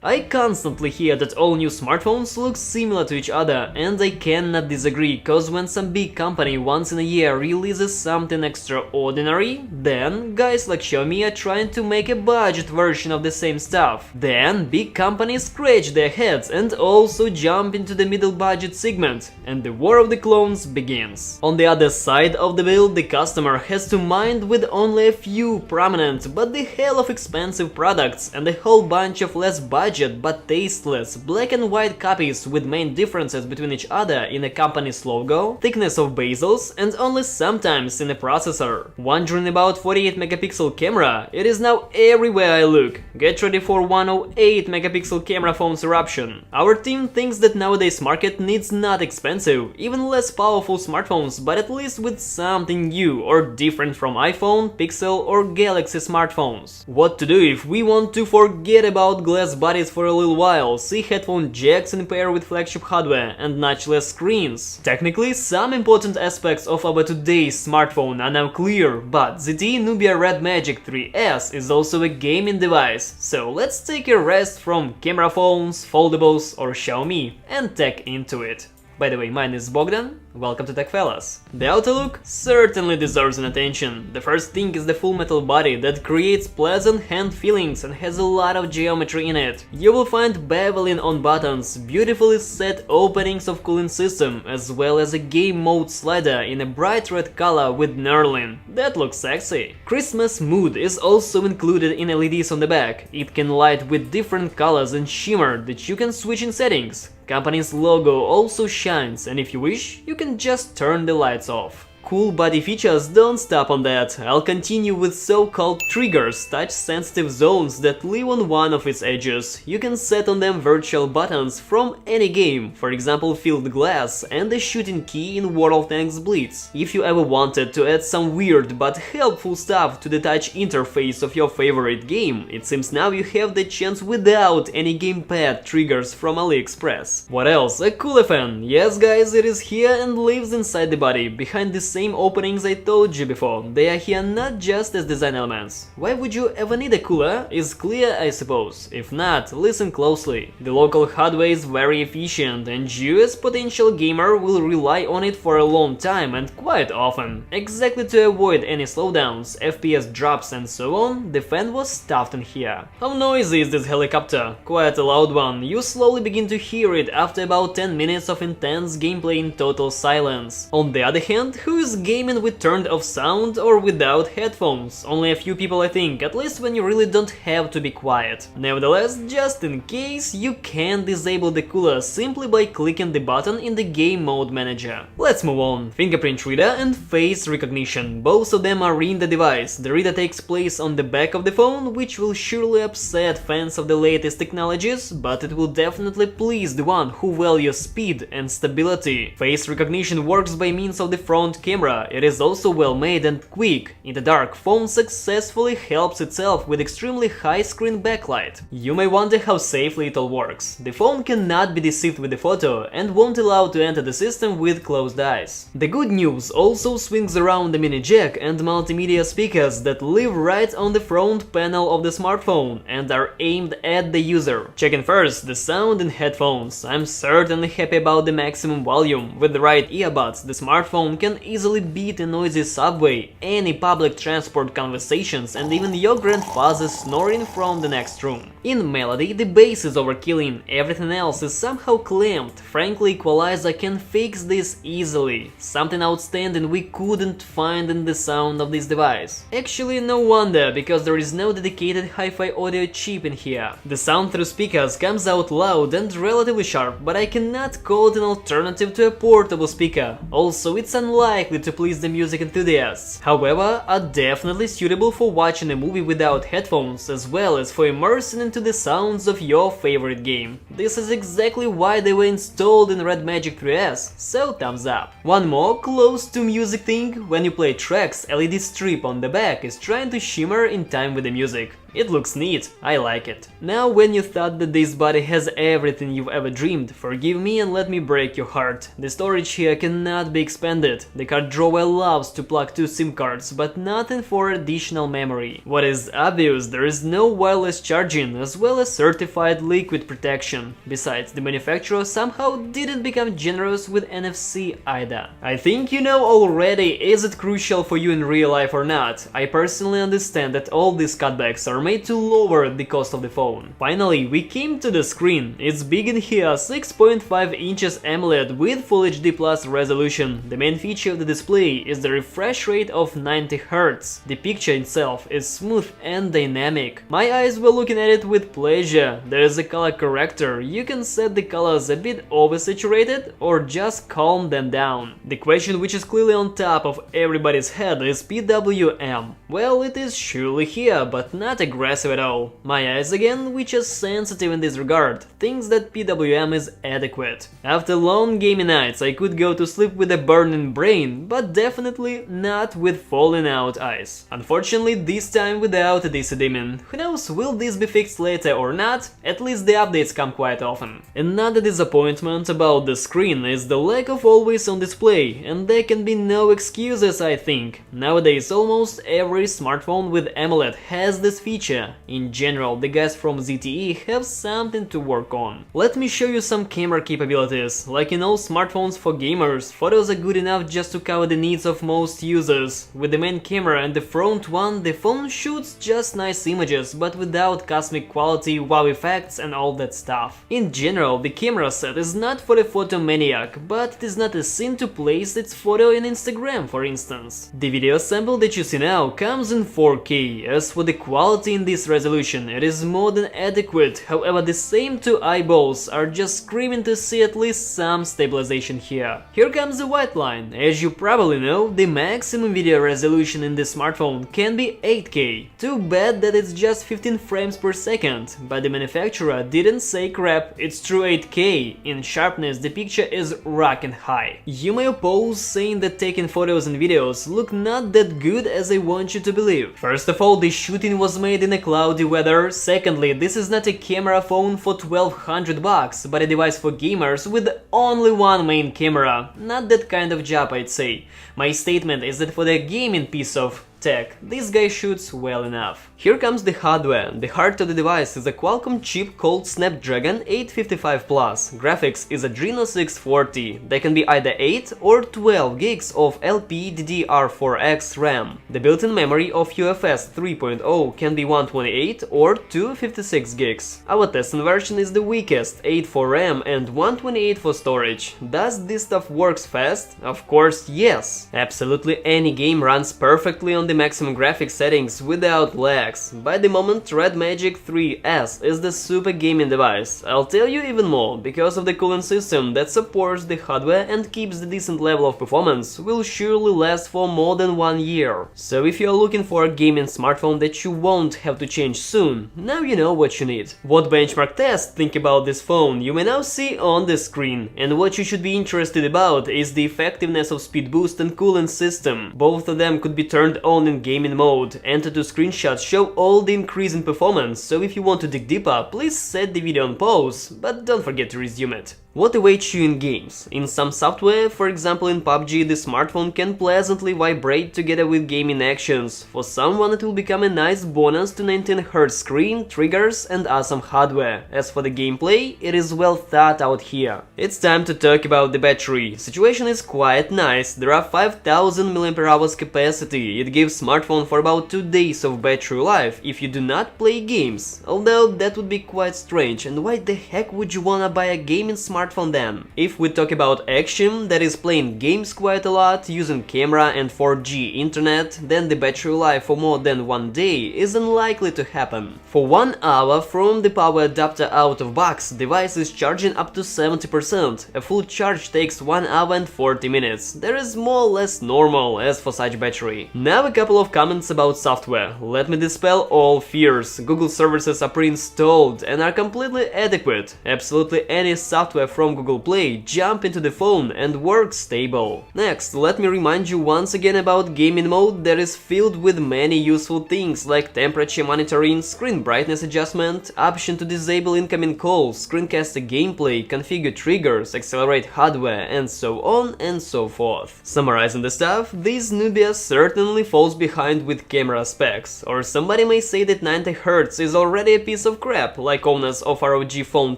I constantly hear that all new smartphones look similar to each other, and I cannot disagree, cause when some big company once in a year releases something extraordinary, then guys like Xiaomi are trying to make a budget version of the same stuff. Then big companies scratch their heads and also jump into the middle budget segment, and the war of the clones begins. On the other side of the bill, the customer has to mind with only a few prominent but the hell of expensive products and a whole bunch of less budget but tasteless black and white copies with main differences between each other in a company's logo, thickness of bezels, and only sometimes in a processor. Wondering about 48 megapixel camera? It is now everywhere I look. Get ready for 108 megapixel camera phone's eruption. Our team thinks that nowadays market needs not expensive, even less powerful smartphones, but at least with something new or different from iPhone, Pixel or Galaxy smartphones. What to do if we want to forget about glass bodies for a little while, see headphone jacks in pair with flagship hardware and notchless screens? Technically, some important aspects of our today's smartphone are now clear, but ZTE Nubia Red Magic 3S is also a gaming device, so let's take a rest from camera phones, foldables or Xiaomi and tech into it. By the way, my name is Bogdan, welcome to Tech Fellas. The outer look certainly deserves an attention. The first thing is the full metal body that creates pleasant hand feelings and has a lot of geometry in it. You will find beveling on buttons, beautifully set openings of cooling system, as well as a game mode slider in a bright red color with knurling. That looks sexy. Christmas mood is also included in LEDs on the back. It can light with different colors and shimmer that you can switch in settings. Company's logo also shines, and if you wish, you can just turn the lights off. Cool body features don't stop on that. I'll continue with so-called triggers, touch-sensitive zones that live on one of its edges. You can set on them virtual buttons from any game, for example Field Glass and the shooting key in World of Tanks Blitz. If you ever wanted to add some weird but helpful stuff to the touch interface of your favorite game, it seems now you have the chance without any gamepad triggers from AliExpress. What else? A cooler fan. Yes guys, it is here and lives inside the body, behind the same openings I told you before. They are here not just as design elements. Why would you ever need a cooler? Is clear, I suppose. If not, listen closely. The local hardware is very efficient and you as potential gamer will rely on it for a long time and quite often. Exactly to avoid any slowdowns, FPS drops and so on, the fan was stuffed in here. How noisy is this helicopter? Quite a loud one. You slowly begin to hear it after about 10 minutes of intense gameplay in total silence. On the other hand, who is gaming with turned off sound or without headphones? Only a few people I think, at least when you really don't have to be quiet. Nevertheless, just in case, you can disable the cooler simply by clicking the button in the game mode manager. Let's move on. Fingerprint reader and face recognition. Both of them are in the device. The reader takes place on the back of the phone, which will surely upset fans of the latest technologies, but it will definitely please the one who values speed and stability. Face recognition works by means of the front camera. It is also well made and quick. In the dark, phone successfully helps itself with extremely high screen backlight. You may wonder how safely it all works. The phone cannot be deceived with the photo and won't allow to enter the system with closed eyes. The good news also swings around the mini jack and multimedia speakers that live right on the front panel of the smartphone and are aimed at the user. Checking first the sound in headphones. I'm certainly happy about the maximum volume. With the right earbuds, the smartphone can easily beat a noisy subway, any public transport conversations, and even your grandfather snoring from the next room. In melody, the bass is overkilling, everything else is somehow clamped. Frankly, equalizer can fix this easily. Something outstanding we couldn't find in the sound of this device. Actually, no wonder, because there is no dedicated hi-fi audio chip in here. The sound through speakers comes out loud and relatively sharp, but I cannot call it an alternative to a portable speaker. Also, it's unlikely to please the music enthusiasts. However, are definitely suitable for watching a movie without headphones, as well as for immersing into the sounds of your favorite game. This is exactly why they were installed in Red Magic 3S, so thumbs up. One more close to music thing: when you play tracks, LED strip on the back is trying to shimmer in time with the music. It looks neat, I like it. Now, when you thought that this body has everything you've ever dreamed, forgive me and let me break your heart. The storage here cannot be expanded. The card drawer loves to plug 2 SIM cards, but nothing for additional memory. What is obvious, there is no wireless charging, as well as certified liquid protection. Besides, the manufacturer somehow didn't become generous with NFC either. I think you know already, is it crucial for you in real life or not? I personally understand that all these cutbacks are made to lower the cost of the phone. Finally, we came to the screen. It's big in here, 6.5 inches AMOLED with Full HD Plus resolution. The main feature of the display is the refresh rate of 90 Hz. The picture itself is smooth and dynamic. My eyes were looking at it with pleasure. There is a color corrector. You can set the colors a bit oversaturated or just calm them down. The question which is clearly on top of everybody's head is PWM. Well, it is surely here, but not aggressive at all. My eyes again, which are sensitive in this regard, thinks that PWM is adequate. After long gaming nights I could go to sleep with a burning brain, but definitely not with falling out eyes. Unfortunately, this time without a DC dimming. Who knows, will this be fixed later or not? At least the updates come quite often. Another disappointment about the screen is the lack of always on display, and there can be no excuses, I think. Nowadays almost every smartphone with AMOLED has this feature. In general, the guys from ZTE have something to work on. Let me show you some camera capabilities. Like in all smartphones for gamers, photos are good enough just to cover the needs of most users. With the main camera and the front one, the phone shoots just nice images, but without cosmic quality, wow effects and all that stuff. In general, the camera set is not for a photo maniac, but it is not a sin to place its photo in Instagram, for instance. The video sample that you see now comes in 4K. As for the quality in this resolution, it is more than adequate. However, the same two eyeballs are just screaming to see at least some stabilization here. Here comes the white line. As you probably know, the maximum video resolution in this smartphone can be 8K. Too bad that it's just 15 frames per second, but the manufacturer didn't say crap, it's true 8K. In sharpness, the picture is rocking high. You may oppose, saying that taking photos and videos look not that good as I want you to believe. First of all, the shooting was made in a cloudy weather. Secondly, this is not a camera phone for $1200, but a device for gamers with only one main camera. Not that kind of job, I'd say. My statement is that for the gaming piece of tech, this guy shoots well enough. Here comes the hardware. The heart of the device is a Qualcomm chip called Snapdragon 855 Plus. Graphics is Adreno 640. There can be either 8 or 12 gigs of LPDDR4X RAM. The built-in memory of UFS 3.0 can be 128 or 256 gigs. Our testing version is the weakest, 8 for RAM and 128 for storage. Does this stuff works fast? Of course, yes. Absolutely any game runs perfectly on the maximum graphics settings without lags. By the moment, Red Magic 3S is the super gaming device. I'll tell you even more, because of the cooling system that supports the hardware and keeps the decent level of performance, will surely last for more than 1 year. So if you're looking for a gaming smartphone that you won't have to change soon, now you know what you need. What benchmark tests think about this phone you may now see on the screen, and what you should be interested about is the effectiveness of speed boost and cooling system. Both of them could be turned on in gaming mode. Enter 2 screenshots show all the increase in performance, so if you want to dig deeper, please set the video on pause, but don't forget to resume it. What awaits you in games? In some software, for example in PUBG, the smartphone can pleasantly vibrate together with gaming actions. For someone it will become a nice bonus to 19Hz screen, triggers and awesome hardware. As for the gameplay, it is well thought out here. It's time to talk about the battery. Situation is quite nice. There are 5000 mAh capacity. It gives smartphone for about 2 days of battery life if you do not play games. Although that would be quite strange, and why the heck would you wanna buy a gaming smartphone smartphone then. If we talk about action, that is playing games quite a lot, using camera and 4G internet, then the battery life for more than 1 day is unlikely to happen. For 1 hour from the power adapter out of box, device is charging up to 70%. A full charge takes 1 hour and 40 minutes. That is more or less normal as for such battery. Now a couple of comments about software. Let me dispel all fears. Google services are pre-installed and are completely adequate. Absolutely any software from Google Play jump into the phone and work stable. Next, let me remind you once again about gaming mode that is filled with many useful things like temperature monitoring, screen brightness adjustment, option to disable incoming calls, screencaster gameplay, configure triggers, accelerate hardware, and so on and so forth. Summarizing the stuff, this Nubia certainly falls behind with camera specs, or somebody may say that 90Hz is already a piece of crap, like owners of ROG Phone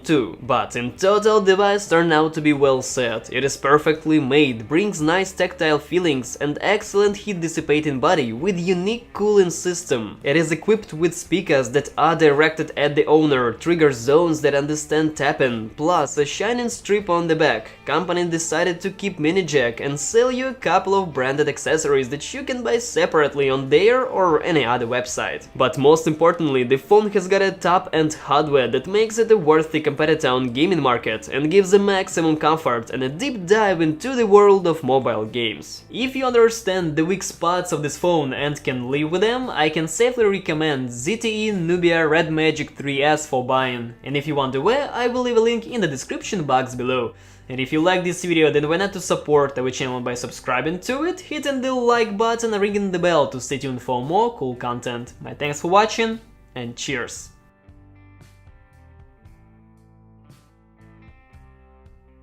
2, but in total device turned out to be well set. It is perfectly made, brings nice tactile feelings and excellent heat dissipating body with unique cooling system. It is equipped with speakers that are directed at the owner, trigger zones that understand tapping, plus a shining strip on the back. Company decided to keep mini jack and sell you a couple of branded accessories that you can buy separately on their or any other website. But most importantly, the phone has got a top-end hardware that makes it a worthy competitor on gaming market and gives a maximum comfort and a deep dive into the world of mobile games. If you understand the weak spots of this phone and can live with them, I can safely recommend ZTE Nubia Red Magic 3S for buying. And if you want to wear, I will leave a link in the description box below. And if you like this video, then why not to support our channel by subscribing to it, hitting the like button and ringing the bell to stay tuned for more cool content. My thanks for watching and cheers!